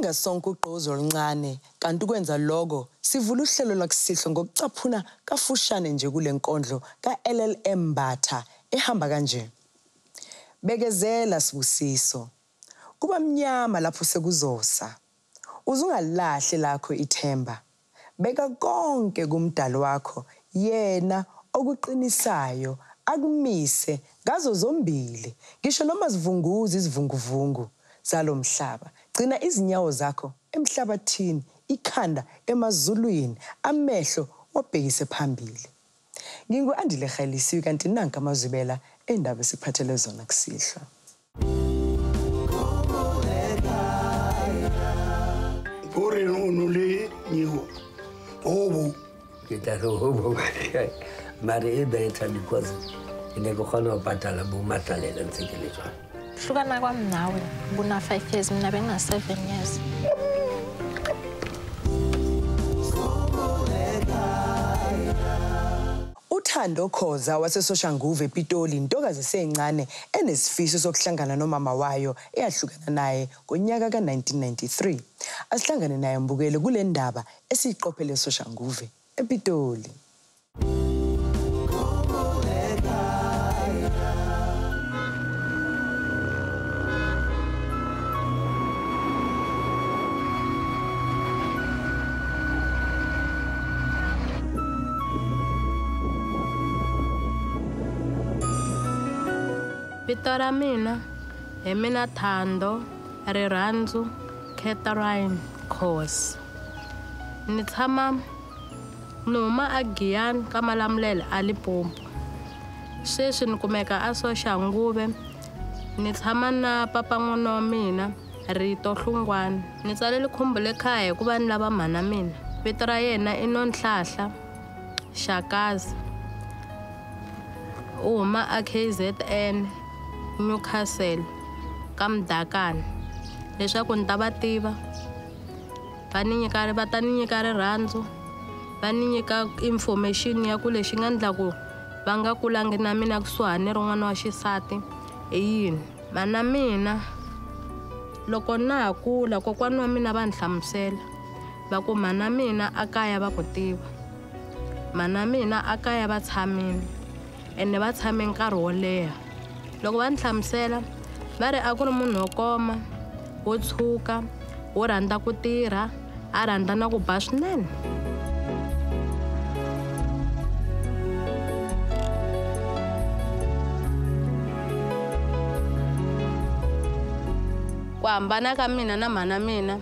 Silinga sonke ugqozo oluncane kanti ukwenza lokho sivula uhlelo lwakusihlo ngokucaphuna kafushane nje kule nkondlo ka-LLM Mbatha ehamba kanje. Bekezela Sibusiso. Kuba mnyama lapho sekuzosa. Uzungalahli lakho ithemba. Beka konke kumdali wakho yena okuqinisayo akumise ngazo zombili. Ngisho noma zivunguza izivunguvungu zalomhlaba. Gcina izinyawo zakho emhlabathini, ikhanda emazulwini, amehlo obhekise phambili. Ngingu-Andile Khalisiwe kanti nanka amazwibela endaba esiphathele zona kusihlwa. Gore unule niho. Obo. Kita obo. Mari better because ineko khona upatala bumatalela ntsikelezwa. Hlukana kwami nawe buna 5 years mina benga 7 years. Uthando Khoza wasesoshanguve ePitoli intokazi esencane enesifiso sokuhlangana nomama wayo eyahlukana naye ngonyaka ka1993. Asihlangane naye mbukele kule ndaba esiqophele esoshanguve ePitoli. Vitora mina, Emina Thando, Rirhandzu, Catherine Khoza. Ni tshama numa a Giyani ka Malamulele a Limpopo. Sweswi ni kumeka a Soshanguve. Ni tshama na papa n'wana wa mina Rito Hlungwane. Ni tsalele Khumbul'ekhaya hikuva ni lava mhana mina. Vito ra yena i Nonhlahla Shakazi. U huma a KZN Newcastle ka Mdakani. Leswaku ni ta va tiva. Va ta ni nyika rirhandzu. Va ni nyika information ya ku lexi nga endla ku va nga kulangi na mina kusuhani rin'wana wa xisati i yini. Mana mina loko na ha kula kokwani wa mina va ni hlamusela va ku mana mina a kaya va ku tiva. Mana mina a kaya va tshamile ene va tshame nkarhi wo leha. Loko va ni hlamusela va ri a ku ri munhu wo koma wo tshuka wo rhandza ku tirha a rhandza na ku ba swinene. Ku hambana ka mina na mhana mina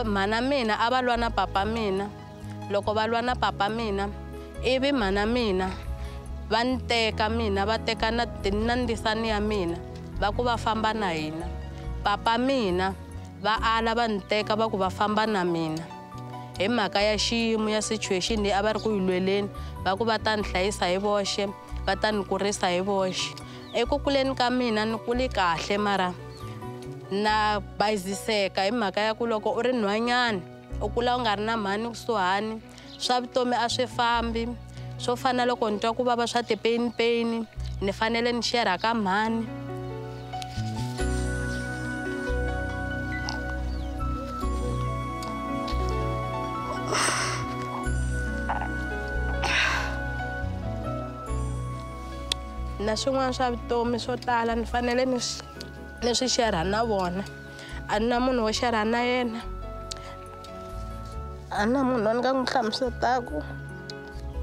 mhana mina a va lwa na papa mina. Loko va lwa na papa mina ivi mhana mina va ni teka mina va teka na ndzisani ya mina va ku va famba na hina. Papa mina va ala va ni teka va ku va famba na mina hi mhaka ya xiyimo ya situation leyi a va ri ku yi lweleni va ku va ta ni hlayisa hi voxe va ta ni kurisa hi voxe. Eku kuleni ka mina ni kuli kahle mara na bayiziseka hi mhaka ya ku loko u ri nhwanyana u kula u nga ri na mhani kusuhani swa vutomi a swi fambi. Swo fana loko ni twa ku vava swa ti-pain ni fanele ni share ka mhani. Na swin'wana swa vutomi swo tala ni fanele ni swi share na vona. A ni na munhu wo share na yena. A ni na munhu loyi ni nga n'wi hlamuselaka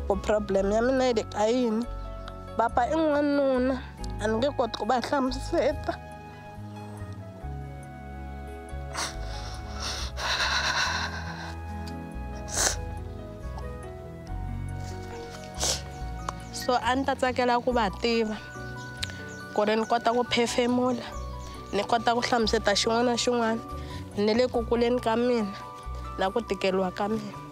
ku problem ya mina yi le ka yini. Papa i n'wanuna a ni nge koti ku va hlamuseta. So a ni ta tsakela ku va tiva ku ri ni kota ku phefemula, ni kota ku hlamuseta xin'wana na xin'wana ni le ku kuleni ka mina na ku tikeriwa ka mina.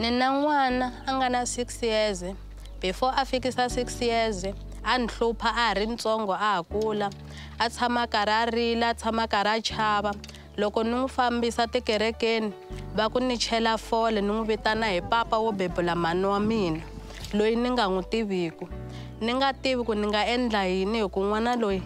Ni na n'wana a nga na 6 years. Before a fikisa 6 years a ni hlupha a ha ri ntsongo a ha kula a tshama karhi a rila a tshama karhi a chava loko ni n'wi fambisa tikerekeni va ku ni chela fole ni n'wi vitana hi papa wo bebula mani wa mina loyi ni nga n'wi tiviku ni nga tivi ku ni nga endla yini hi ku n'wana loyi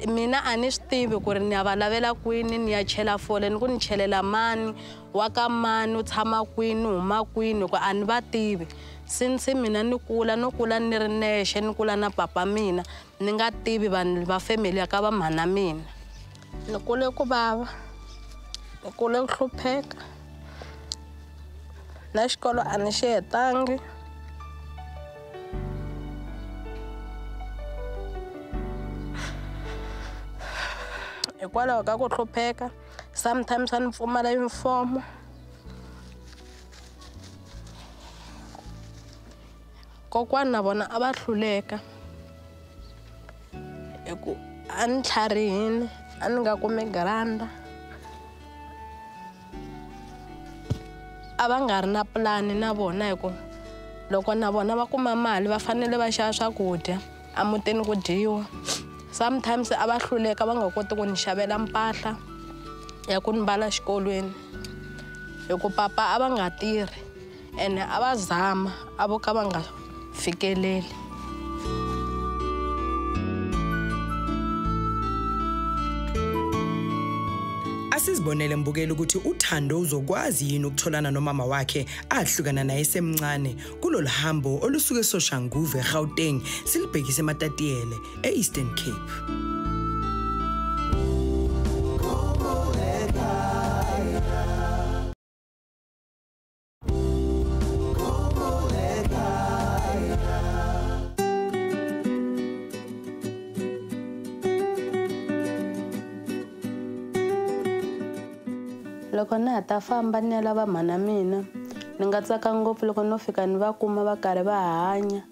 mina a ni swi tivi ku ri ni ya va lavela kwini ni ya chela fole ni ku ni chelela mani wa ka mani u tshama kwini u huma kwini ku a ni va tivi since mina ni kula no kula ni ri nexe ni kula na papa mina ni nga tivi vanhu va family ya ka va mhana mina ni kule ku vava ni kule ku hlupheka na xikolo a ni xi hetangi hikwalaho ka ku hlupheka sometimes a ni pfumala yunifomo kokwani na vona a va hluleka hi ku a ni tlharihini a ni nga kumi granda a va nga ri na pulani na vona hi ku loko na vona va kuma mali va fanele va xava swakudya a mutini ku dyiwa sometimes a va hluleka va nga koti ku ni xavela mpahla ya ku ni mbala xikolweni hi ku papa a va nga tirhi ene a va zama a vo ka va nga fikeleli Asizibonele mbukeli ukuthi uThando uzokwazi yini ukutholana nomama wakhe ahlukana naye semncane kulolu hambo olusuke eSoshanguve eGauteng silibhekise eMatatiyele eEastern Cape. loko na ha ta famba ni ya lava mhana mina ni nga tsaka ngopfu loko no fika ni va kuma va karhi va hanya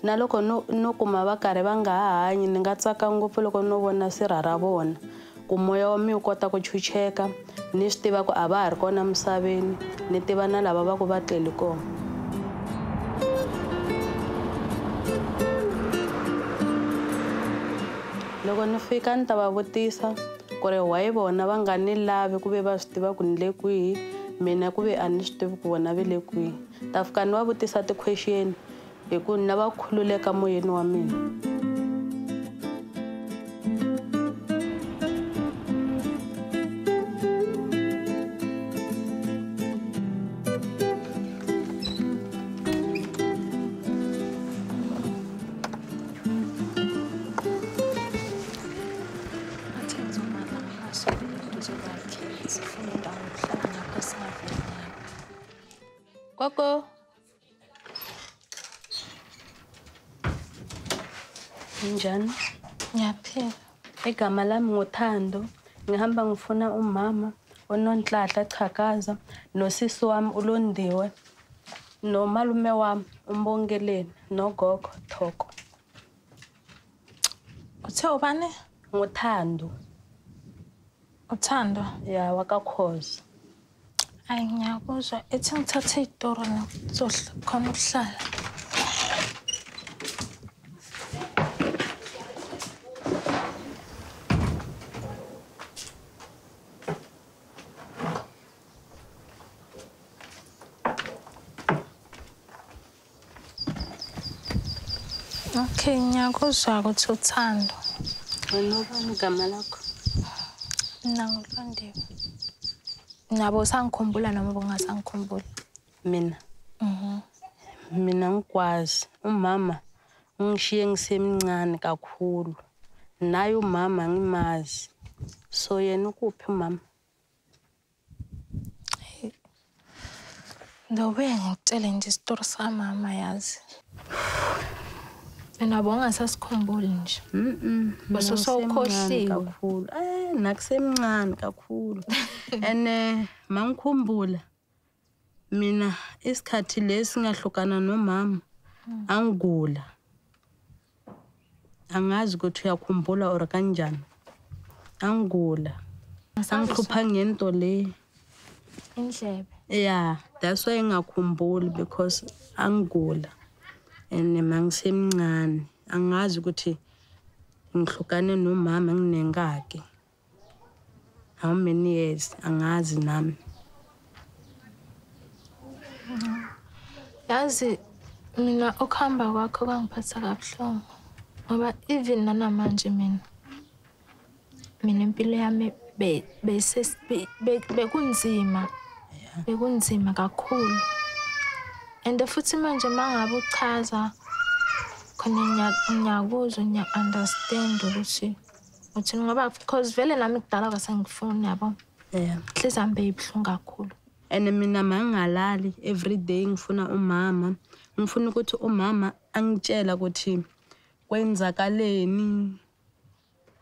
na loko no kuma va karhi va nga ha hanyi ni nga tsaka ngopfu loko no vona sirha ra vona ku moya wa mina wu kota ku chucheka ni swi tiva ku a va ha ri kona misaveni ni tiva na lava va ku va tleli kona loko ni fika ni ta va vutisa ku ri why vona va nga ni lavi ku ve va swi tiva ku ni le kwihi mina ku ve a ni swi tivi ku vona ve le kwihi ta fika ni va vutisa ti-question hi ku ni lava khululeka moyeni wa mina Koko. Njani? Ngiyaphila. Igama lami nguThando. Ngihamba ngifuna umama ononhlahla Chakaza nosisi wami uLondiwe nomalume wami uMbongeleni nogogo Thoko. Uthe ubani? nguThando. Uthando? Ya wakakhoza. Hayi ngiyakuzwa ethi ngithathe iToro khona ukuhlala. Okay, ngiyakuzwa ukuthi uThando. Nobani igama lakho? Mina nguLondiwe. Nabo sangikhumbula noma ungasangikhumbuli? Mina. Mina ngikwazi umama ungishiye ngisemncane kakhulu. Naye umama ngimazi. So yena ukuphi umama? Ndobe ngitshele nje isitori samama yazi. Mina bongasasikhumbuli nje. Bese sawukhohliwe kakhulu. Nakusemncane kakhulu. Ene mangikhumbula mina isikhathi lesi ngahlukana nomama angigula. Angazi ukuthi uyakhumbula or kanjani. Angigula. Angixhupha ngento le. Indlebe. Yeah, that's why ngakhumbuli because angigula. Ene mangisemncane. Angazi ukuthi ngihlukane nomama nginengaki. how many years angazi nami. Yazi mina ukuhamba kwakho kwangiphatha kabuhlungu ngoba even namanje mina impilo yami bekunzima. Bekunzima kakhulu. And futhi manje mangabe uchaza khona ngiyakuzwa ngiya-understand ukuthi uthini ngoba because vele nami kudala kwasengifuni yabo. Inhliziyo yami beyibuhlungu kakhulu. And mina mangalali every day ngifuna umama. Ngifuna ukuthi umama angitshela ukuthi kwenzakaleni.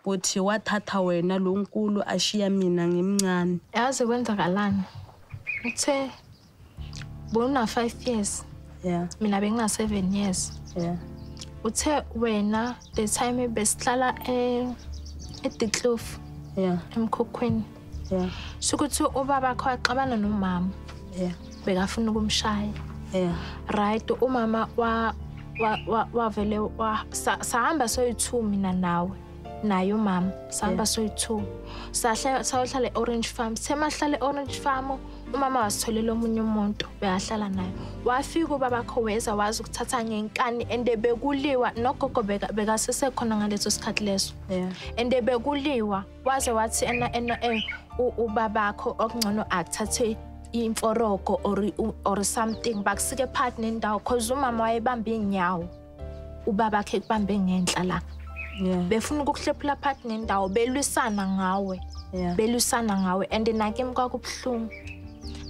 Ukuthi wathatha wena lo nkulu ashiya mina ngimncane. Yazi kwenzakalani? Uthe bona 5 years. Mina bengina 7 years. Uthe wena the time besihlala eDiklof. Emkhukhweni. Sukuthi ubaba bakho waxabana nomama. Bekafuna ukumshaya. Right, umama wavele sahamba soyi2 mina nawe. Nayo mama sahamba soyi2. Sahlala Orange Farm. Semahlala Orange Farm umama wasitholela omunye umuntu beyahlala naye. Wafika ubaba bakho weza wazi ukuthatha ngenkani ende bekuliwa nogogo bekasese khona ngaleso sikhathi leso. Ende bekuliwa waze wathi ubaba bakho okungcono akuthathe imforoko or something bakusike part nendawo cause umama wayebamba inyawo ubaba bakhe kubambe ngenhla la. Befuna ukuhlephula part nendawo belwisana ngawe. Belwisana ngawe and nakimi kwakubuhlungu.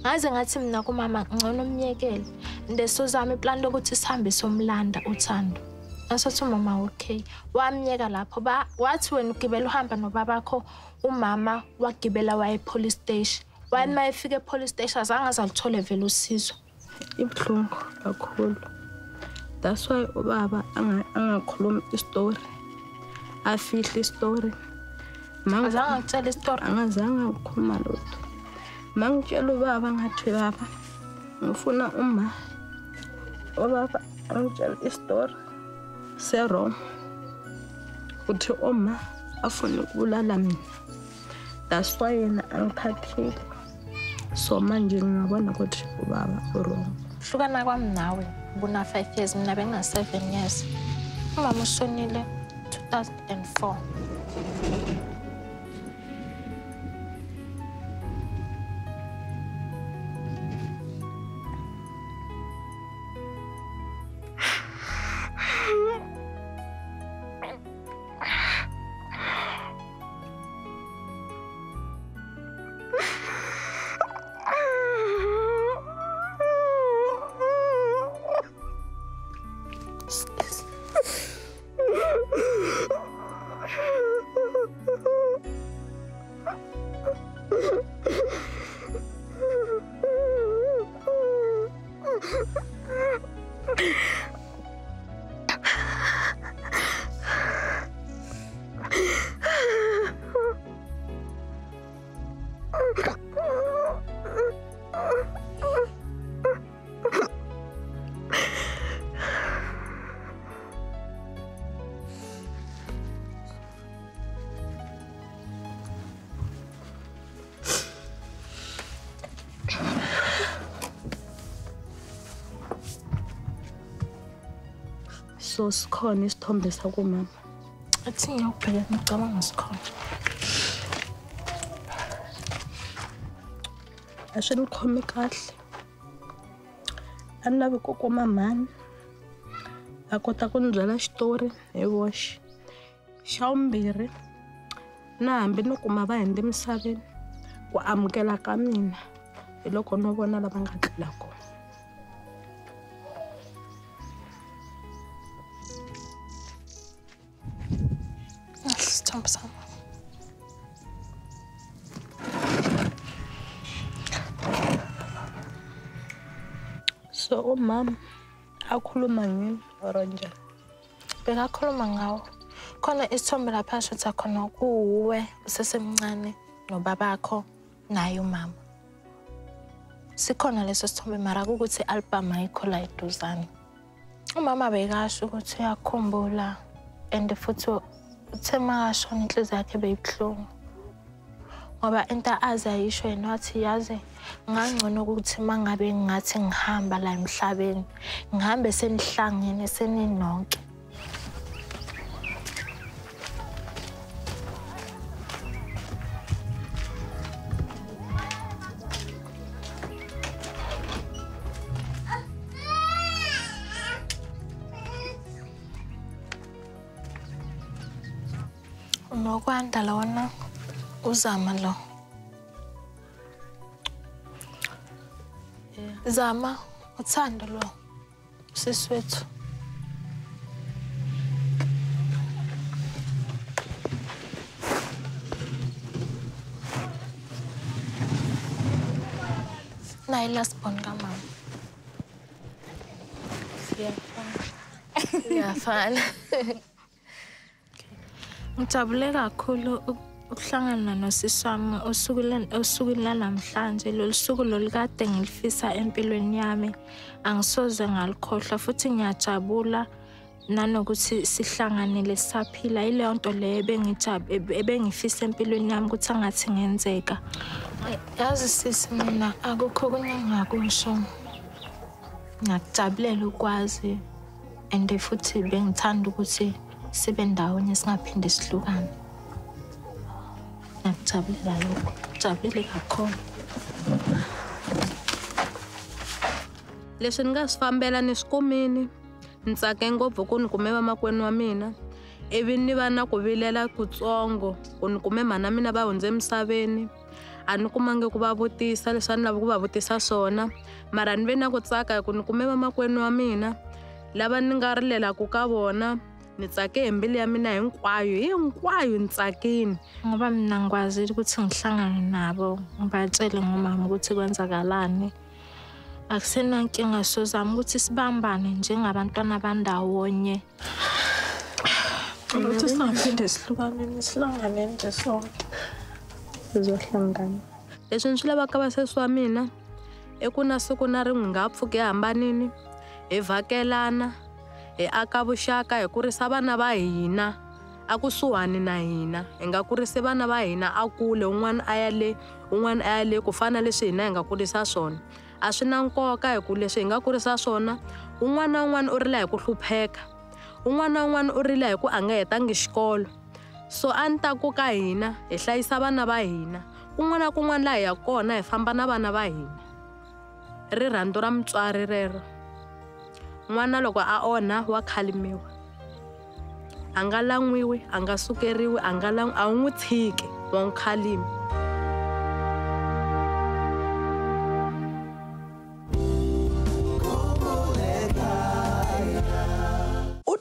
Ngaze ngathi mina kumama ngcono umyekele ndesozama iplan lokuthi sihambe somlanda uThando. Ngasothi umama okay wamyeka lapho wathi wena ugibela uhamba nobaba bakho umama wagibela waye police station. Wayima efike epolice station azange azalithole vele usizo. Ibuhlungu kakhulu. That's why ubaba angakhuluma istory. Afihle istory. Azange akutshela istory. Angazange ukukhuluma lutho. Mangitshela ubaba ngathi baba ngifuna ubaba angitshela istory wrong. Uthi afuna ukulala mina. That's why yena angithathile. So manje ngiyabona ukuthi ubaba wrong. Hlukana kwami nawe kuna 5 years mina bengina 7 years. Umama ushonile 2004. So sikhona isithombe sakumama. Athi ngiyabheka ngicabanga sikhona. Ashenikhome kahle. Anabe kokomamani. Akota kunbyela xitori hi woxe. Xa vumbirhi na hambi no kuma va hende misaveni ku amukela ka mina hi loko no vona lava nga tlela kona. So umama akhuluma ngini oronjani? Bekakhuluma ngawo. Khona isithombe lapha shotha khona kuwe usesemncane nobaba bakho naye umama. Sikhona leso sithombe mara ukuthi album ayikho la iduzane. Umama bekasho ukuthi uyakhumbula and futhi uthe makashona inhliziyo yakhe beyibuhlungu. ngoba into azayisho yena wathi yazi ngangcono ukuthi mangabe ngathi ngihamba la emhlabeni ngihambe senihlangene seninonke. Unokwanda lona uzama lo. Zama uthando lo sisi wethu. Nayi lasibona kamama. Siyafana. Ngijabule kakhulu ukuhlangana nosisi wami osukwini lanamhlanje. Lolu suku lolikade ngilifisa empilweni yami angisoze ngalikhohlwa futhi ngiyajabula nanokuthi sihlanganile sisaphila. Ileyo nto leyo ebengifisa empilweni yami ukuthi angathi ngenzeka. Yazi sisi mina akukho kunye engingakusho. Ngiyakujabulela ukwazi and futhi bengithanda ukuthi sibe ndawonye singaphinde sihlukane. Ngiyakujabulela lokho. Ngijabulile kakhulu. Leswi ni nga swi fambela ni swikumini ni tsake ngopfu ku ni kume vamakwenu wa mina ivi ni va na ku vilela kutsongo ku ni kume mhana mina va hundze emisaveni. A ni kumangi ku va vutisa leswi a ni lava ku va vutisa swona mara ni ve na ku tsaka hi ku ni kume vamakwenu wa mina lava ni nga rilelaku ka vona. Ni tsake hi mbilu ya mina hinkwayo ni tsakini ngoba mina ngikwazi ukuthi ngihlangane nabo ngibatshele ngomama ukuthi kwenzakalani. Akusenankinga sozama ukuthi sibambane njengabantwana bandawonye. Ukuthi singaphinde sihlangane nje sonke. Sizohlangana. Leswi ni swi lavaka vasesi wa mina i ku na siku na rin'we nga pfuki hambanini hi vhakelana hi aka vuxaka hi kurisa vana va hina a kusuhani na hina. Hi nga kurisi vana va hina a kule un'wana a ya le ku fana leswi hina hi nga kurisa swona. A swi na nkoka hi ku leswi hi nga kurisa swona un'wana na un'wana u rila hi ku hlupheka, un'wana na un'wana u rila hi ku a nga hetangi xikolo. So a ni ta ku ka hina hi hlayisa vana va hina kun'wana na kun'wana laha hi ya kona hi famba na vana va hina. Rirhandzu ra mutswari rero. N'wana loko a onha wa khalimiwa, a nga lan'wiwi, a nga sukeriwi, a wu n'wi tshiki wa n'wi khalima.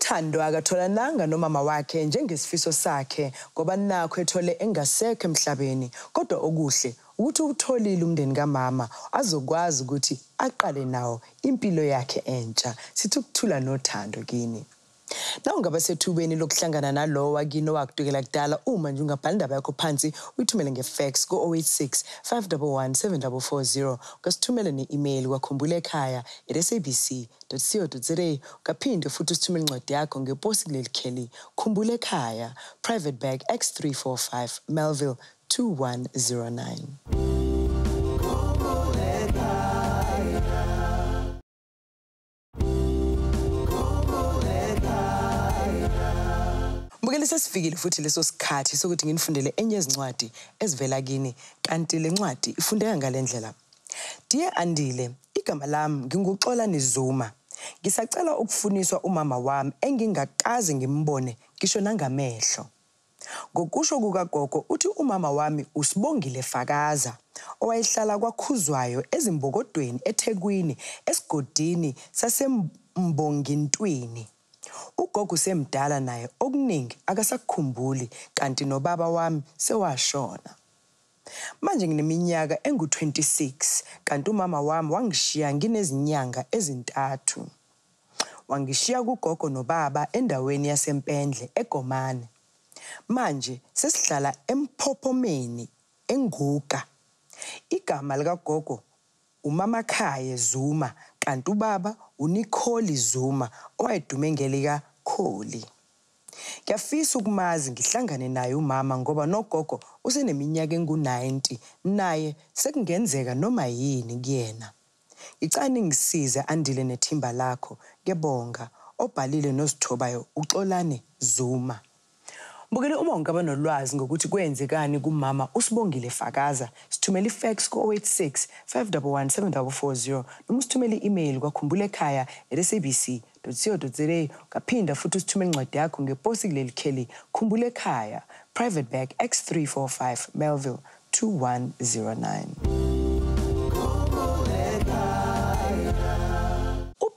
uThando akatholananga nomama wakhe njengesifiso sakhe ngoba nakho ethole engasekho emhlabeni, kodwa okuhle ukuthi utholile umndeni kamama azokwazi ukuthi aqale nawo impilo yakhe entsha. Sithi ukuthula nothando kini. Na ungaba sethubeni lokuhlangana nalowo wakini owakudukela kudala, uma nje ungabhala indaba yakho phansi uyithumele ngefax ku 086 511 7440, ukasithumela ne-email kwa.khumbul'ekhaya@sabc.co.za. Ukaphinde futhi usithumele incwadi yakho ngeposi kuleli kheli Khumbul'ekhaya, Private Bag X345, Melville 2109. Mbukele sesifikile futhi leso sikhathi sokuthi nginifundele enye yezincwadi ezivela kini, kanti le ncwadi ifundeka ngalendlela. Dear Andile, igama lami nginguXolani Zuma. Ngisacela ukufuniswa umama wami engingakaze ngimbone ngisho nangamehlo. Ngokusho kukagogo uthi umama wami uSibongile Fakaza, owayehlala kwaKhuzwayo ezimbokotweni eThekwini esigodini saseMbongintwini. Ugogo usemdala naye okuningi akasakukhumbuli, kanti nobaba wami sewashona. Manje ngineminyaka engu-26, kanti umama wami wangishiya nginezinyanga ezintathu. Wangishiya kugogo nobaba endaweni yaseMpendle eGomane. Manje sesihlala eMphophomeni eNguga. Igama likagogo uMamakhaya Zuma, kanti ubaba uNikholi Zuma owayedume ngelika Kholi. Ngiyafisa ukumazi ngihlangane naye umama ngoba nogogo useneminyaka engu-90 naye sekungenzeka noma yini kuyena. Icani ngisize andile nethimba lakho. Ngiyabonga. Obhalile nosithobayo uXolani Zuma. Mbukele uma ungaba nolwazi ngokuthi kwenzekani kumama uSibongile Fakaza, sithumela ifax ko-086 511 7440 noma usithumele i-email kwa.khumbul'ekhaya@sabc.co.za. Kaphinda futhi usithumele incwadi yakho ngeposi kuleli kheli Khumbul'ekhaya, Private Bag X345 Melville 2109.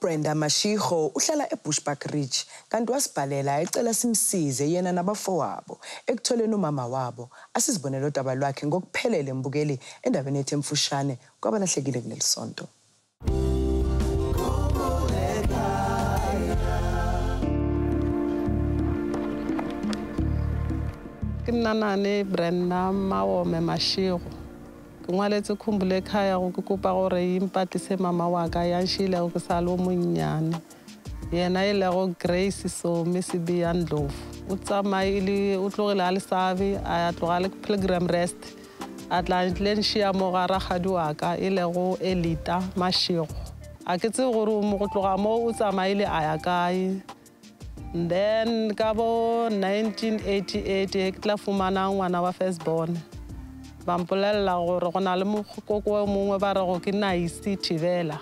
Brenda Mashiho uhlala eBushbuck Ridge kanti wasibhalela ecela simsize yena nabafowabo ekutholeni umama wabo. Asizibonele udaba lwakhe ngokuphelele mbukeli endabeni yethu emfushane kwabalahlekile kuleli sonto. Ke nna Brenda Mashiho. Ngwaletse Khumbul'ekhaya go ke kopa gore impatise mama wa ka ya nshile go ke sa le monnyane. Yena e lego Grace Somisibiya Ndlovu. O tsamaile o tlogile a le sabe a tloga le Pilgrim Rest. A tla ntlentšhia mo ga rakgadi wa ka e lego Elita Mashigo. A ke tsebe gore mo go tloga mo o tsamaile a ya kae. Then ka bo 1988 ke tla fumana ngwana wa firstborn. Bampolela gore go na le mokoko mongwe ba re go ke Naisi Thibela.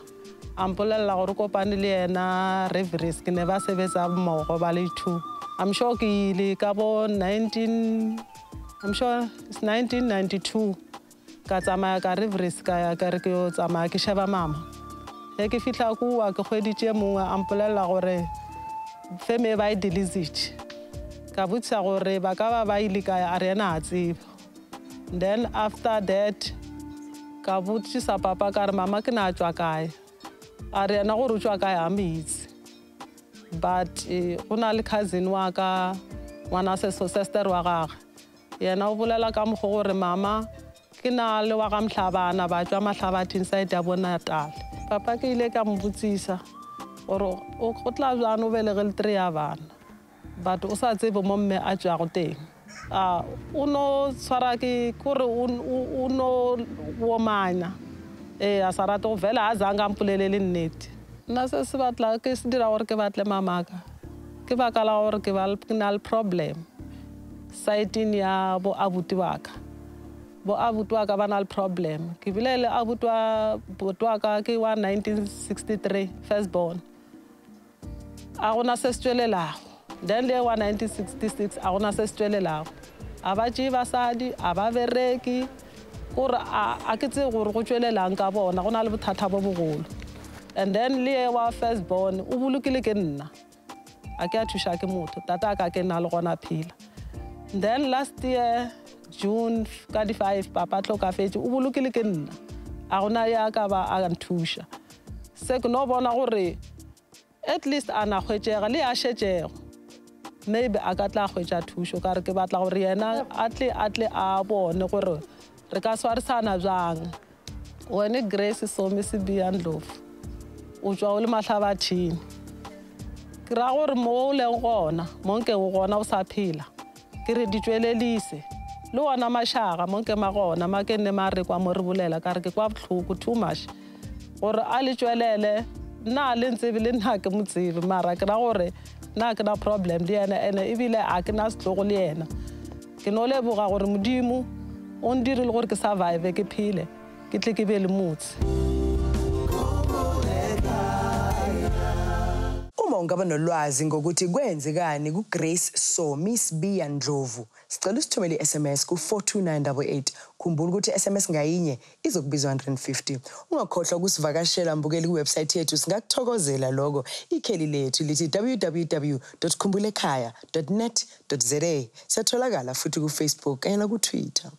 Ampolela gore kopane le yena Reverend ke ne ba sebetsa mmogo ba le 2. I'm sure ke ile ka bo 1992 ka tsamaya ka Reverend ka ya ka re ke yo tsamaya ke sheba mama. He ke fitla kuwa ke kgweditše mongwe ampolela gore feme ba delizit. Ka botsa gore ba ka ba ile ka ya arena a tseba. Then after that, ka botsisa papa ka re mama ke na tswa kae. A re ena gore o tswa kae a mitse. But go na le cousin wa ka ngwana sister wa gagwe. Yena o bolela ka mogo gore mama ke na le wa ga Mhlabana ba tswa Mahlabathi inside ya Natal. Papa ke ile ka mbotsisa gore o tla jwana o belegele 3 ya bana. But o sa tsebe mo mme a tswa go teng. Uno swara ke kore uno womanya a sa rata go vela a zanga mpolelele nnete. Nna se se batla ke se dira gore ke batle mamaka ke baka la gore ke na le problem saiteng ya bo abuti wa ka ba na le problem. Ke bile le abuti wa ka ke wa 1963 firstborn a gona se se tswelelago. Then le wa 1966 a gona se se tswelelago. A ba tšee basadi a ba bereki gore a ke tse gore go tswelelang ka bona go na le bothata bo bogolo. And then le wa firstborn o bolokile ke nna a ke a thuša ke motho tata ka ke nna le gona phela. Then last year June ka di 5 papa tlhokafetse o bolokile ke nna a gona ya ka ba a nthuša. Se ke no bona gore at least a na hwetšega le a šetšego. Maybe a ka tla hwetša thušo ka re ke batla gore yena a tle a bone gore re ka swarisana jang. Wena Grace Somisibiya Ndlovu o tswa o le Mahlabathing. Ke ra gore mo o leng gona mo nke o gona o sa phela ke re di tswelelise le wona Mashaga mo nke ma gona ma ke nne ma re kwa mo re bolela ka re ke kwa botlhoko too much gore a le tswelele nna le ntsebe le nna ke motsebe mara ke ra gore nna ke na problem le yena ene ebile a ke na setlogo le yena. Ke no leboga gore Modimo o ndirile gore ke survive ke phele ke tle ke be le motse. Uma ungaba nolwazi ngokuthi kwenzekani kuGrace Somisibiya Ndlovu, sicela usithumele i-SMS ku42988. Khumbula ukuthi i-SMS ngayinye izokubizwa 150. Ungakhohlwa ukusivakashela mbukeli kuwebsite yethu, singakuthokozela lokho. Ikheli lethu lithi www.khumbul'ekhaya.net.za. Siyatholakala futhi kuFacebook kanye nakuTwitter.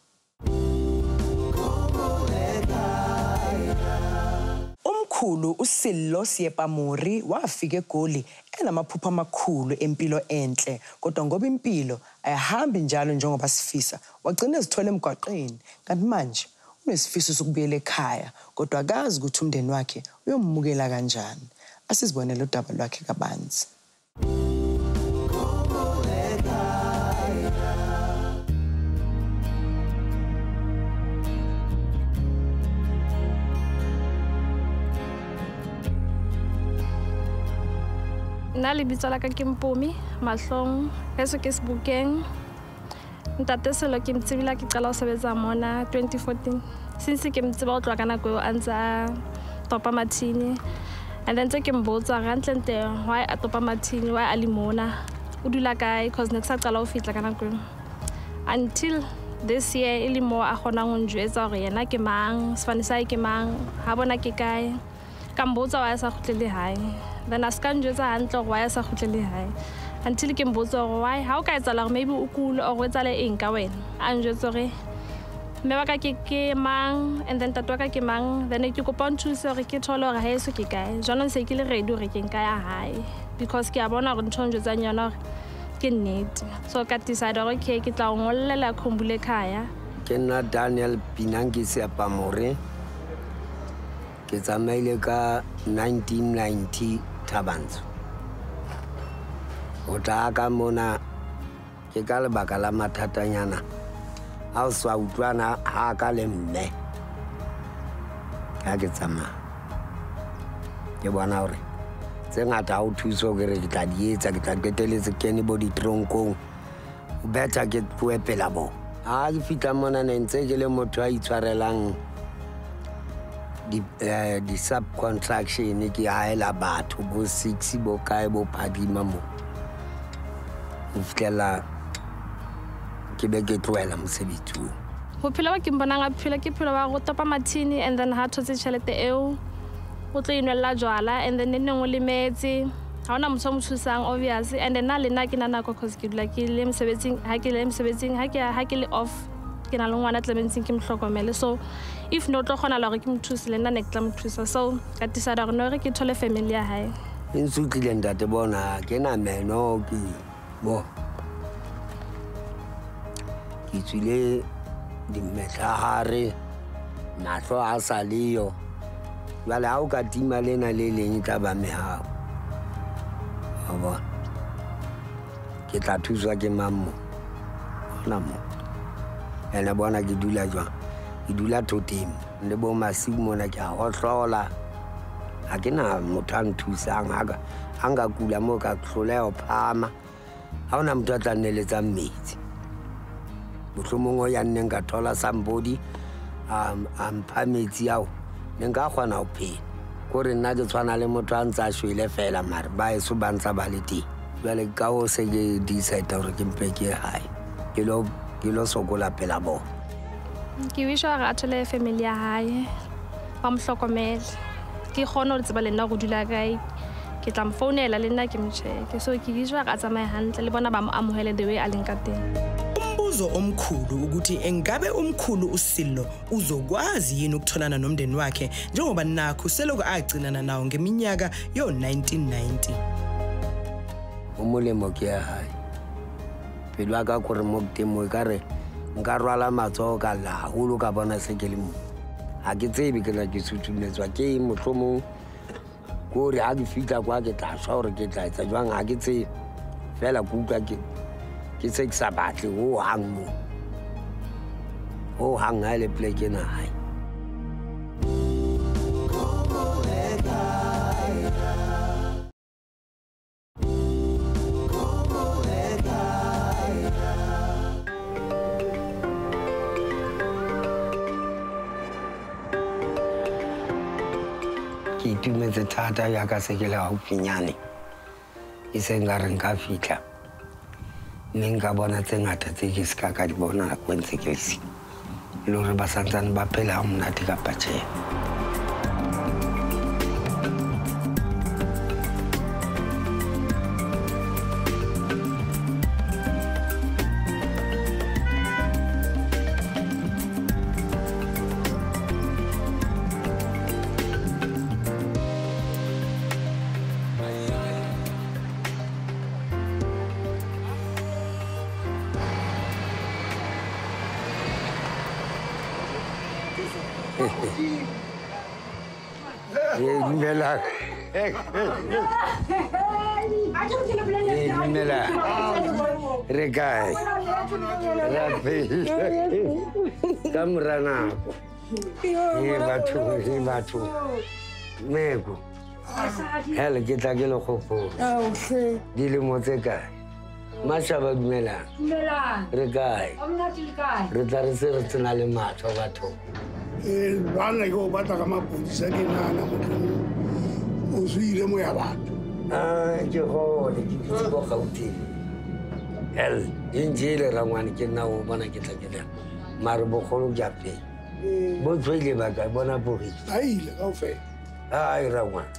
Umkhulu uSillo Siyepamori wafika eGoli enamaphupho amakhulu empilo enhle, kodwa ngoba impilo ayihambi njalo njengoba sifisa wagcina ezithola emgwaqeni. Kanti manje unesifiso sokubuyela ekhaya, kodwa akazi ukuthi umndeni wakhe uyomukela kanjani. Asizibonele udaba lwakhe kabanzi. nna lebitso la ka ke Mpumi Mahlong heso ke Sebokeng. Ntate Selo ke mtsebila ke qala ho sebetsa mona 2014 since ke mtseba ho tloha ka nako eo a ntse a topa mathini. And then ke mbotsa rantle why a topa mathini, why a le mona, o dula kae, because ne ke sa qala ho fihla ka nako eo. Until this year e le mo a kgonang ho njwetsa hore yena ke mang, sefane sa hae ke mang, ha bona ke kae. Ka mbotsa why a sa kgutlele hae. Then a ska njwetsa hantle hore why a sa kgutlele hae. Until ke mbotsa hore why ha o ka etsahala hore maybe o kule or o etsale eng ka wena. A njwetsa hore mme wa ka ke mang, and then tatwa ka ke mang. Then ke kopa nthuse hore ke thole hore haeso ke kae. Jwanong se ke le ready hore ke nka ya hae because ke a bona hore ntho njwetsang yona hore ke nnete. So ka decide hore okay ke tla ngollela Khumbul'ekhaya. Ke nna Daniel Pinangi Seapamore. Ke tsamaile ka 1990 Thabantsho. O tla ka mona ke ka lebaka la mathatanyana a o sa utlwana ha ka le mme. Ka ke tsamaya ke bona hore tse ngata ha o thuso ke re ke tla di etsa, ke tla qeteletse kene bo ditronkong o betsa ke puepela bo. Ha ke fihla mona ne ntse ke le motho a itshwarelang di subcontraction ke haela batho bo 6 bo kae bo phadima mo o fihlela ke be ke tloela mosebetsi o. Bophelo ba ke mbonang a phela ke phelo ba go topa mathini, and then ha thotse tšhelete eo o tlo inwella jwala, and then neng o le metsi ha ona motho mo thusang obviously. And then na le nna ke na nako cause ke dula ke le mosebetsing, ha ke le off ke na le ngwana tlementseng ke mhlokomele. So if no tlo khona la gore ke mthuse le nna ne ke tla mthusa. So ka decide gore no re ke thole family ya hae. Insutlile ntate bona ke na meno ke bo ke tswile di metlahare mahlo a sa leyo jwale ha o ka tima lena le leng tla ba mehao a bona ke tla thuswa ke mammo ona mo ene bona ke dula jwang ke dula Thoteng le bo masiu mona ke a hohlola ha ke na motho a nthusang ha nka kula mo ka hloleha ho phama ha ona motho a tla nneletsang metsi mohlomong o ya nne nka thola somebody a mpha metsi ao ne nka kgona ho phela kore nna ke tshwana le motho a ntse a shwele fela mare ba eso ba ntse ba le teng jwale ka ho se ke decide hore ke mpe ke hae ke lo sokola pela bona. Ke wish hore a thole family ya hae ba mohlokomele ke kgone ho tseba le nna go dula kae ke tla mfounela le nna ke mcheke. So ke wish hore a tsamaye hantle le bona ba mo amohele the way a leng ka teng. Umbuzo omkhulu ukuthi engabe umkhulu uSilo uzokwazi yini ukutholana nomndeni wakhe njengoba nakho seloko agcinana nawo ngeminyaka yo-1990. Umolemo ke ya hae pelo ya ka gore mo temo ka re nka rwala matsoho ka laholo ka bona se ke le mo ha ke tsebe ke tla ke sutumetswa ke mohlomong kore ha ke fihla kwa ke tla shwa hore ke tla etsa jwang ha ke tsebe fela ke utlwa ke se ke sa batle ho hang mo ho hang ha le pleke na hae. Ke itumetse thata ya ka se ke le haufinyane e se nka re nka fihla mme nka bona tse ngata tse ke se ka di bona nako ntse ke le si le hore ba santsane ba phela ha monate kapa tjhe. Mela. Mela. Regai. Rapi. Kamrana. Ini batu. Mego. Hele ke tla ke le kgopolo. Dilemo tse kae? Mashaba dumelang. Re kae? Re tla re se re tsena le matho batho. Bana ke o batla ka mapodisa ke nana motho o suile mo ya batho. Ke gone ke ditse go Gauteng. Hel injile rangwane ke nna o bona ke tla ke le mare bogolo jape. Bo tswile ba ka bona bori. A ile kaofela. Ai rangwane.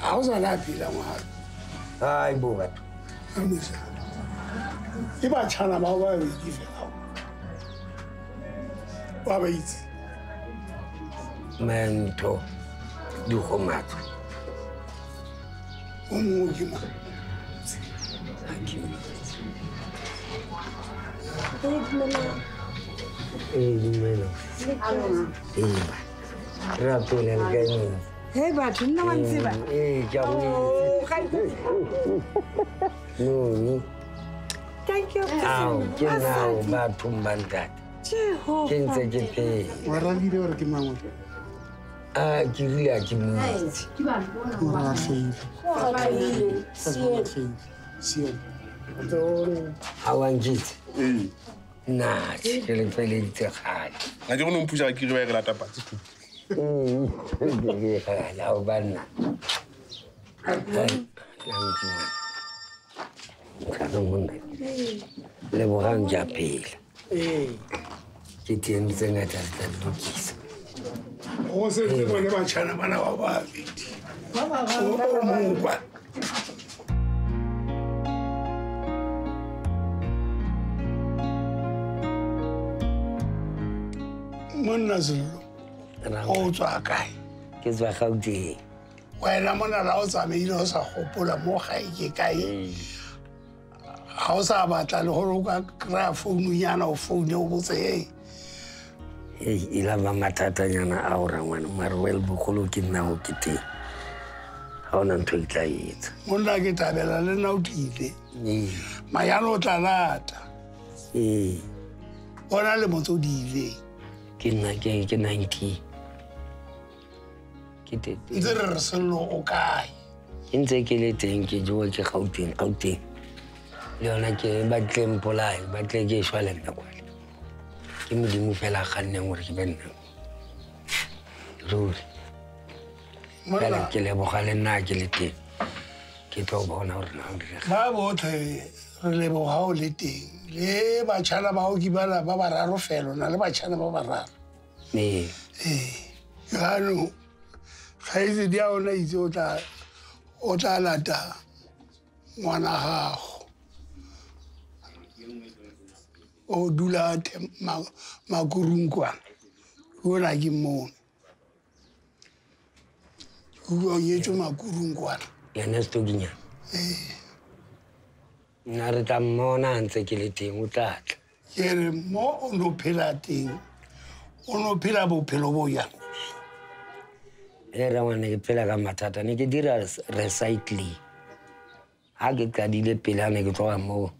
Ha o sa la phela ngwana. Ai bo batho. Amisa. Ke ba tshana ba ba di fela. Ba ba itse. Mento di khomatso. O mo ke mo. Dumela. Rapela le kae? Hey, batho nna wa ntseba. Ke a go No. Thank you. Au, ke nao batho mbantata. Ke ntse ke pele. Wa ralile gore ke mangwe. Ke rile a ke motse. Wa fele. Siyo. A wankitse? Nah, ke le feleditse gale. Ga ke go no mpusha ke re ba e rata patsi. La o banna. Le bogang ja pele. Ke teng tse ngata tse tla lokisa. O se tse bone ba tshana bana ba ba fiti. O mo kwa. Monna Zulu. O tswa kae? Ke tswa Gauteng. Wena mona la o tsamaile o sa gopola mo gae ke kae? Ha o sa batla le gore o ka kry-a founu yana o foune o botse E la ba mathatanyana a o rangwane mare well bogolo ke nna o ke teng. Ha ona ntho e tla etsa. monna ke tabela le nna o tile. Mayano o tla lata. Bona le motho di ile. Ke nna ke 90. Ke tete. Ntse re sello o kae? Ntse ke le teng ke jowa ke Gauteng. Le yona ke batle mpolai batle ke shwa le nna kwale. Ke modimo fela ganneng gore ke benna. Ruri. Fela ke leboga le nna ke le teng. Ke tlo bona gore na o direga. Ba botlhe re leboga o le teng. Le batšhana ba o ke bana ba bararo felo na le batšhana ba bararo. Jaanong kgaitsedi di a ona itse o tla lata ngwana gago. O dula makurung kwana. O na ke mone. O yetswe makurung kwana. Yena Stokinyana. Nna re tla mmona ntse ke le teng o tlatla. Ke re mo o no phela teng. O no phela bophelo bo yang. Rangwane ke phela ka mathata ne ke dira recycling. Ha ke qadile pele ne ke tloga moo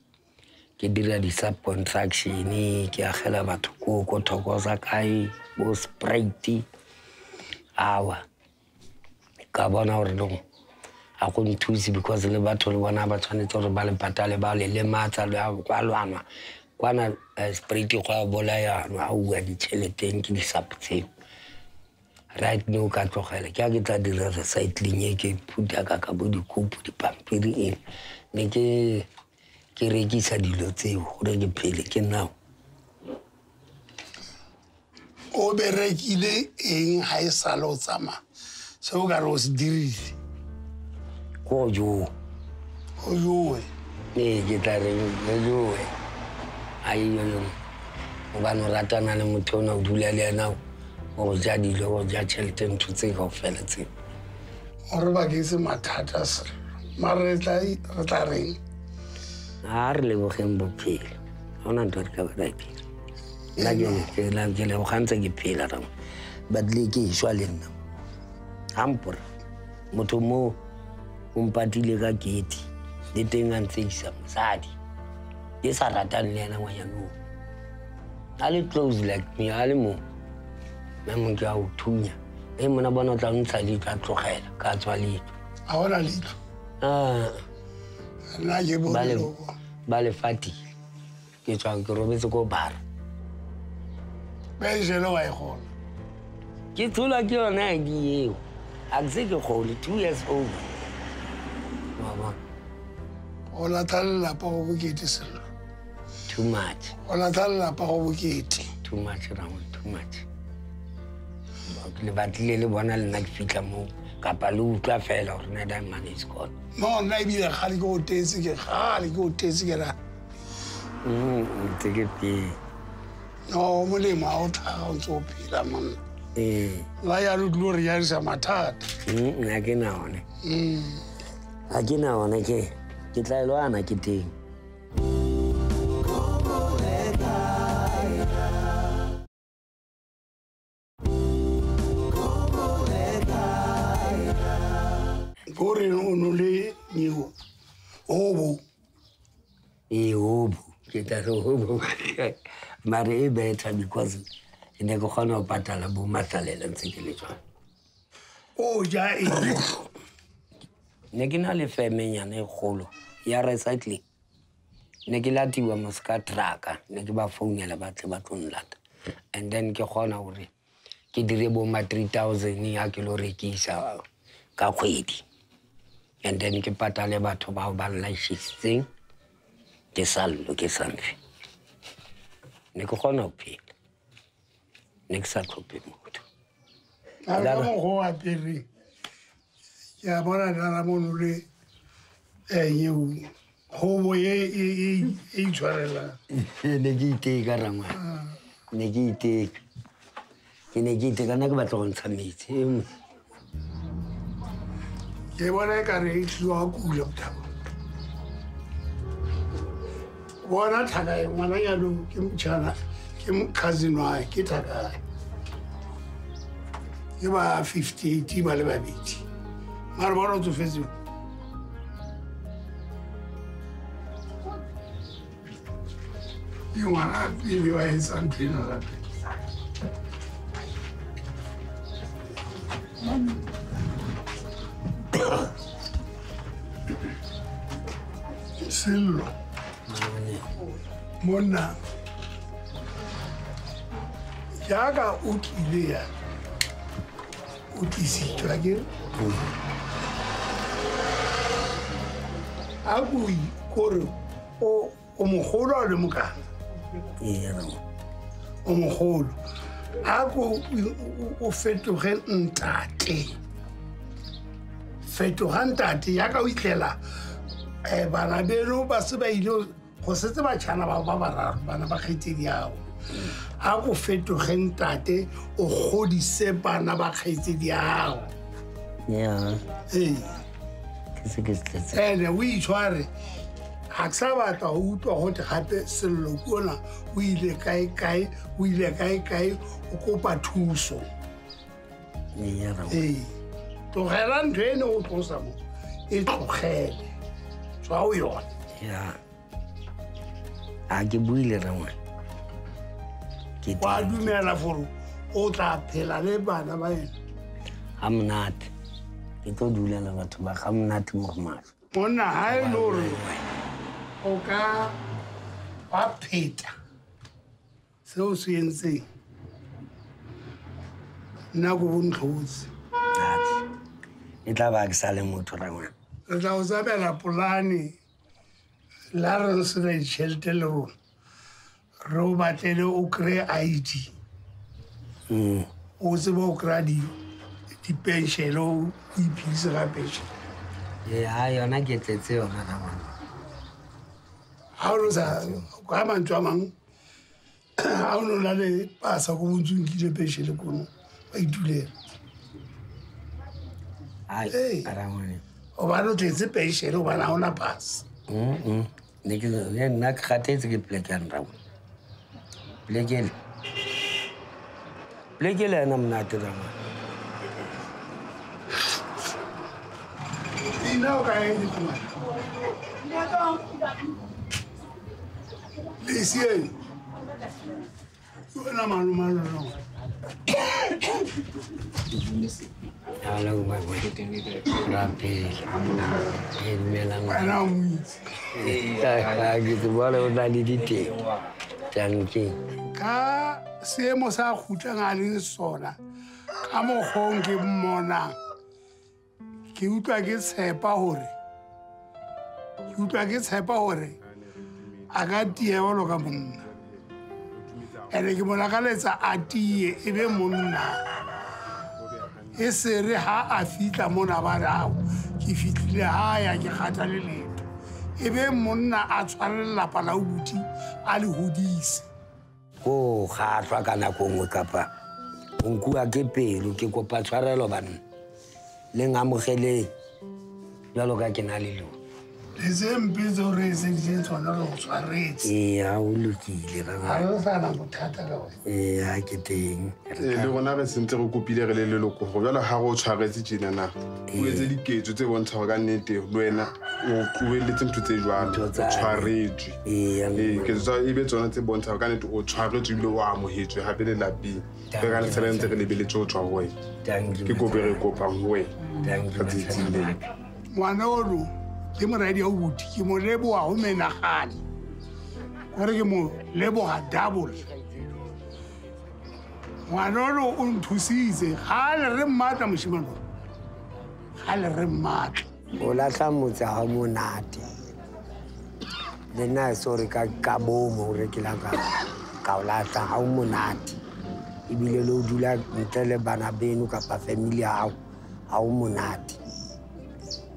ke dira di-subcontraction ke agela batho koko thokoza kae bo Sprite awa ka bona gore no a go nthusi because le batho le bona ba tshwanetse gore ba le patale ba le matsa le kwa lwana kwana Sprite go a bolayanwa a ua ditšheleteng ke di-sub tseo right no ka tlogela ke a ke tla dira recycling e ke phuta ka bo dikopo dipampiri eng ne ke rekisa dilo tseo gore ke phele ke nao. O berekile eng ha e sale o tsamaya se o ka re o se dirile? Ko jowe. O jowe? Ke tla re jowe. Ai o ba no ratana le motho o na o dula le ena o ja dilo o ja tšhelete ntho tse kaofela tseo. O re baketse mathata se mare re tla reng? A re lebogeng bophelo ga ona ntho re ka ba dira nna ke leboga ntse ke phela rang but le ke šwa le nna gampora motho mo o mpatile ka gate le teng a ntsekisa mosadi e sa ratang le ena ngwanyanong a le close like me a le mo memong ke a o thunya e mona bona o tla ntsha di tla tlogela ka tswa letho a ona letho nna ke bone loko ba le fatile ke tswa ke robetse ko bar pension wa e gona ke tlola ke yona idea eo a ke se ke gole 2 years old mama o la talla pa go bokete selo too much o la talla pa go bokete too much too much le batlile le bona le nna ke fitla mo kapa le utlwa fela gore na da money is gone no nna ebile gale ke o tetse ke ra ke pe no molemo a o thaga o ntse o phela monna la yalo dilo re yarisa mathata ga ke na one ke tla elwana ke teng gore o no le neo obo obo ke tla re obo mare e better because ne ke kgona go patala bo matlalela ntse ke le jwana o ja e ne ke na le femenyana e kgolo ya recycling ne ke latiwa mo ska trucka ne ke ba founela ba tle ba tlo nlata and then ke kgona gore ke dire bo ma 3000 ya ke lo rekisa ka kgwedi and then ke patale batho ba ba laishitseng ke sallo ke sanfi ne ke kgona go phela ne ke sa tlhope motho a mo go apere ya bona dala mo le yeo go bo e tshwarela ne ke iteka rangwa ne ke iteka ke ne ke iteka nna ke batla go ntsha metsi ke bona e ka re e tliwa kula bothabo bona thaka e ngwana yalo ke motšhana ke cousin wa ke thaka ke ba 58 ba le babedi mara bona o tsofetse you want to be your something or that Sello monna jaaka o tlile ya o tlisitswa ke a bui kore o mogolo le mokana o mogolo a go o fetoge ntate fetoga ntate jaaka o itlela bana beno ba se ba ile go setse batšhana bao ba bararo bana ba kgaitsedi ao a go fetoge ntate o godise bana ba kgaitsedi ao ene o itshware ga ke sa batla go utlwa gote gape sello kona o ile kae-kae o kopa thuso tlogela ntho ene o tlosa mo e tlogele tswa o yone a ke buile rangwane wa dumela gore o tla phela le bana ba ena ga monate ke tlo dulela batho ba ga monate mo go matlho monna ga e le gore o ka ba pheta seo se entseng nna ko bontlhosi e tla ba ke sa le motho rangwane re tla go tsabela polane la re se na ditšhelete le rona re o batlele o kry-e ID o tsebe o kry-a dipenšene o iphedise ga penšene a yona ke tletse yona rangwane ga o no sa ka mantswe a mangwe ga o no na le pasa ko bontsong kile penšene kono ba itulela rangwane obane o tletse penšene obane ga ona pasa nna ke gatetse ke plekane rangwane plekele ena monate rangwane ina o ka ene lesieng ke wena malomalo rangwane Hello, my boy. Rapi. Wena o itse. Ke tsebala o na le diteng. Thank Ka seemo sa khutlang a le sona. Ka mogong ke mmona. Ke utlwa ke tshepa hore a ka tie jalo ka monna. Ene ke mo lakaletsa a tie e be monna. E se re ha a fitla mona ba rao ke fitlile ha ya ke kgatha le leto e be monna a tshwarella pala uti a le hodise Ko khatlwa ka nako ngwe kapa o nkua ke pelo ke kopa tshwarelo bana le ngamogele jalo ka ke na le lo le zempitso re se di tsona go tshwaretse ha o lokile ba ha re sana bothata ka wena ha ke teng le gona re sentse go kopile re le leloko go jalo ha go tshwaretse tjena na o etse diketso tse bontsha go ka nnete le wena o tluweletse ntho tse jwalo o tshwaretswe ke tsa e be tsona tse bontsha go ka nnete o tshwaretswe le o amohetswe gape le lapeng re ka le tshwarentse re lebeletse o tswa go wena ke kope re kopang go wena ka tsitsile ngwana ono ke moradi a uti ke mo leboa go menagane gore ke mo leboga double ngwana ono o nthusitse ga le re mmatla moshimane ga le re mmatla o latlha motse ga monate le nna e sore ka bomo gore ke la ka o latlha ga o monate ebile le o dula ntle le bana beno kapa family ya gago ga o monate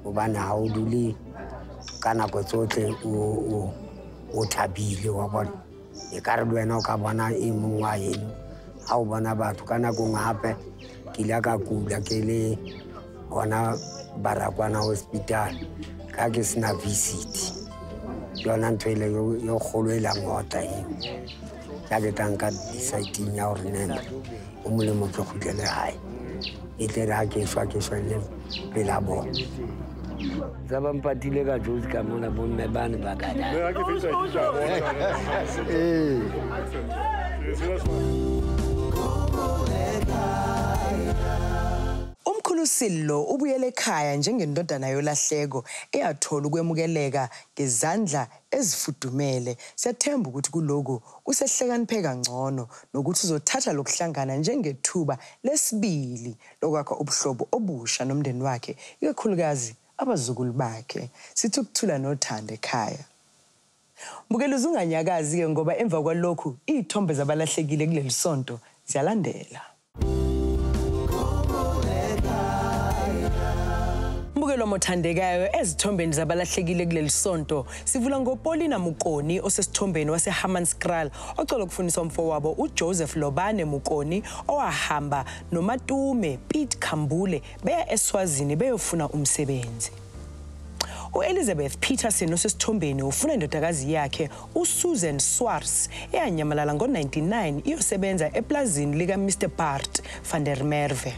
gobane ga o dule ka nako tsotlhe o thabile wa bona e ka re le wena o ka bona e mongwe wa eno ga o bona batho ka nako ngwe gape ke ile ka kula ke le gona Barakwana hospital ka ke sena visit yona ntho ile yo kgolo e la ngota eo ka ke tanka deciding ya gore nena o molemo ke khutlele hae e tle ra ke swele pela bona tsa ba mpatile ka Jozi ka mona bomme bane ba ka da Umkhulusillo ubuyele ekhaya njengendodana yolahleko eyathola ukwemukeleka ngezandla ezifudumele. Siyathemba ukuthi kuloku kusehlakaniphe kangcono nokuthi uzothatha lokuhlangana njengethuba lesibili lokwakha ubuhlobo obusha nomndeni wakhe ikakhulukazi abazukulu bakhe. Sithi ukuthula nothando ekhaya. Mbukela uzunganyakazi ke ngoba emva kwalokhu izithombe zabalahlekile kuleli sonto ziyalandela. Mbukelo mothandekayo ezithombeni zabalahlekile kuleli sonto sivula ngoPaulina Mukoni osesithombeni waseHammanskraal ocela ukufundisa umfowabo uJoseph Lobane Mukoni owahamba noMatume Pete Khambule beya eSwazini beyofuna umsebenzi. Elizabeth Peterson osesithombeni ufuna indodakazi yakhe uSusan Swarts eyanyamalala ngo-99 iyosebenza eplazini lika Mr Bart van der Merwe.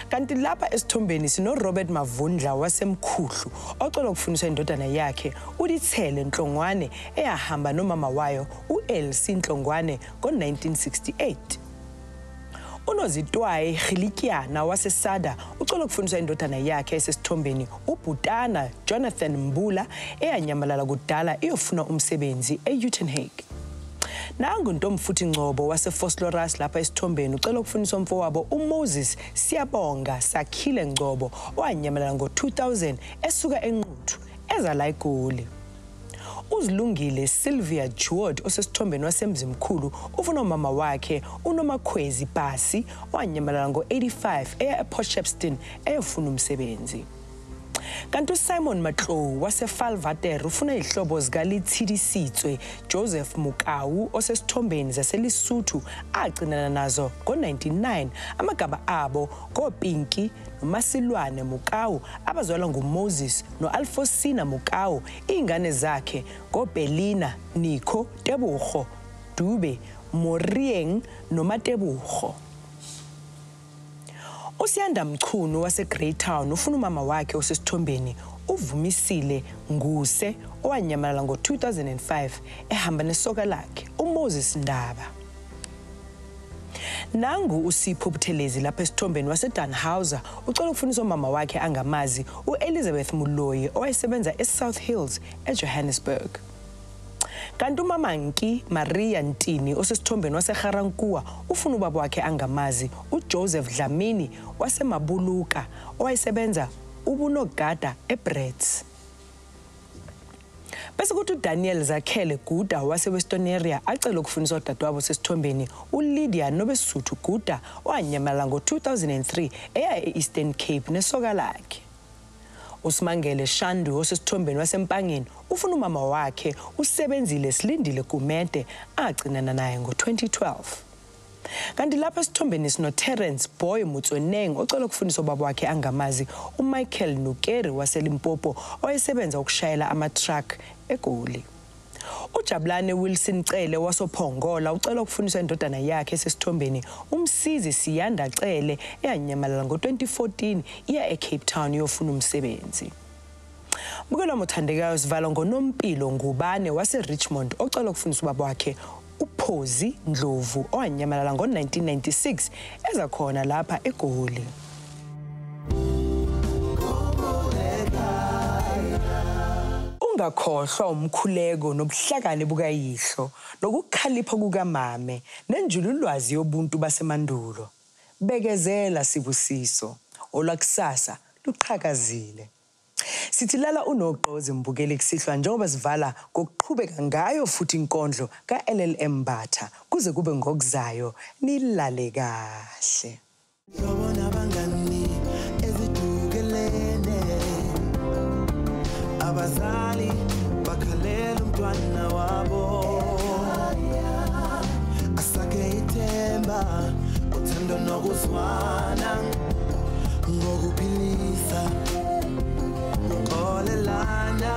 Kanti lapha esithombeni sino Robert Mavundla wasemkhuhlu ocela ukufundisa indodana yakhe uDithele Nhlongwane eyahamba nomama wayo uElsie Nhlongwane ngo-1968. Unozitwaye Gilikiana waseSada ucela ukufundisa indodana yakhe esesithombeni uBhutana Jonathan Mbula eyanyamalala kudala iyofuna umsebenzi eUtenhage. Nangu Ntomfuthi Ngcobo waseFosloras lapha esithombeni ucela ukufundisa umfowabo uMoses Siyabonga Sakhile Ngcobo owanyamalala ngo-2000 esuka eNquthu eza la eGoli. Uzilungile Sylvia Jeward osesithombeni wasemzimkhulu ufuna umama wakhe uNomakhwezi Basi owanyamalala ngo-85 eya ePortshepstone eyofuna umsebenzi. Kanti uSimon Matlou waseFalvater ufuna izihlobo zikaLithidi Sitswe Joseph Mukawu osesithombeni zaseLesotho agcinana nazo ngo-99 amagama abo ngoPinki noMasilwane Mukawu abazalwa nguMoses noAlfosina Mukawu ingane zakhe ngoBelina Nico Tebogo Dube Morieng noMatebogo. Usiyanda Mchunu waseGreytown ufuna umama wakhe osesithombeni uVumisile Nguse owanyamalala ngo-2005 ehamba nesoka lakhe uMoses Ndaba. Nangu uSipho Buthelezi lapha esithombeni waseDannhauser ucela ukufundisa umama wakhe angamazi uElizabeth Muloyi owayesebenza eSouth Hills eJohannesburg. Kanti umama Nki Maria Ntini osesithombeni waseGarankuwa ufuna ubaba wakhe angamazi uJoseph Dlamini waseMabuluka owayesebenza ubunogada eBrits. Bese kuthi uDaniel Zakhele Guda waseWestern Area acela ukufundisa udadewabo sesithombeni uLydia Nobesuthu Guda owanyamala ngo-2003 eya e-Eastern Cape nesoka lakhe. uSimangele Shandu osesithombeni wasempangeni ufuna umama wakhe uSebenzile Silindile Gumede agcinana naye ngo-2012. Kanti lapha esithombeni sinoTerence Boy Mutsweneng ocela ukufundisa ubaba wakhe angamazi uMichael Nukeri waseLimpopo owayesebenza ukushayela ama-truck eGoli. uJabulane Wilson Cele wasoPhongola ucela ukufundisa indodana yakhe esesithombeni uMsizi Siyanda Cele eyanyamalela ngo-2014 iya eCape Town yofuna umsebenzi. Bukela mothandekayo sivala ngoNompilo Ngubane waseRichmond ocela ukufundisa ubaba wakhe uPhozi Ndlovu owanyamalala ngo-1996 eza khona lapha eGoli. Ungakhohlwa umkhuleko nobuhlakani bukayihlo nokukhalipha kukamame nenjululwazi yobuntu basemandulo. Bekezela Sibusiso olwakusasa luqhakazile. Sithi lala unogqozi mbukeli kusihlwa njengoba sivala ngokuqhubeka ngayo futhi inkondlo kaLLM Batha kuze kube ngokuzayo nilale kahle. Yobona abangani ezidukelene abazali bakhalela umntwana wabo asake ithemba uthando nokuzwana ngokuphilisa Olelana